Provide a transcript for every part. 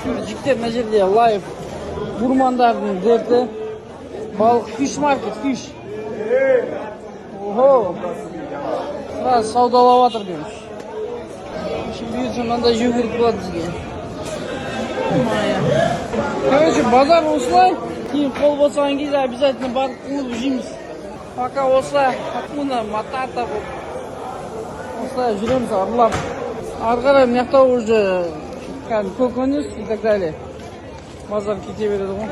Жіктер мына жерде лайф гурмандардың дерті. Балық фиш маркет, фиш. Ого. Сразу саудалап жатыр дейміз. Бұйырса мынандай жеу керек болады бізге. Короче, базар осылай. Кейін қол босаған кезде обязательно барып қуырып жейміз. Пока осылай хакуна матата болып осылай жүреміз арылап. Ары қарай мына жақта уже көкөніс и так далее. Базар кете береді ғой.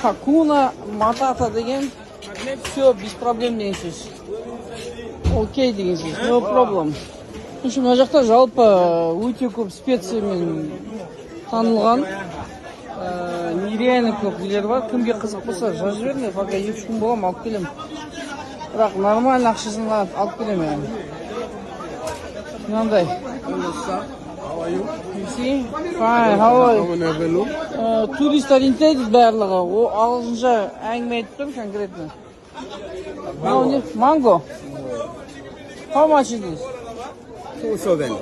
Хакуна матата деген все без проблем деген сөз. Окей деген сөз. No problem. Мына жақта жалпы өте көп специямен танылған нереально көп нелер бар. Кімге қызық болса жазып жіберіңдер, пока 2-3 күн боламын алып келемін. Бірақ нормально ақшасын алып келемін yani. Мынандай. How are you? You see? Fine, how are you? Турист ориентейді барлығы. О ағылшынша әңгіме айтып тұр конкретно. Mango. How much is this? 2,000.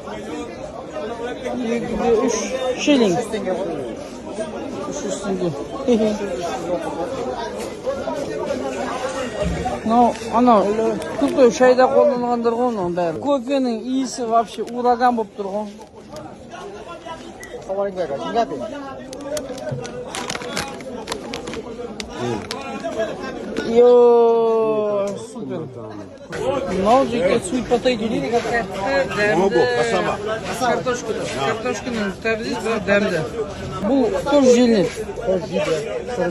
3 shilling. 3 tenge. Ну, ана, күлді шайда қолданғандар ғой оның бәрі. Кофенің иісі вообще ураган болып тұр ғой. Йооо, супер. Мынау жеке sweet potato дейді. Картошканың тәрізі дәмді. Бұл тоже желінеді.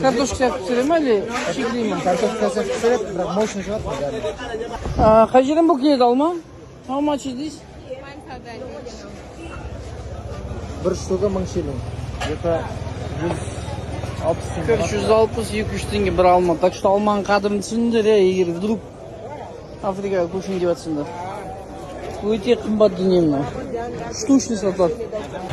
Картошка сияқты пісіре ма, или шикілей ма? Картошка сияқты пісіреді, бірақ мощный шығады. Қай жерден бұл келеді алма? How much is this? Бір штука 1000 шиллинг. Это 160-200 теңге бір алма. Так что алманың қадірін түсіндер, егер вдруг Африкаға көшін деп жатсыңдар. Өте қымбат дүние мынау. Штучный сатады.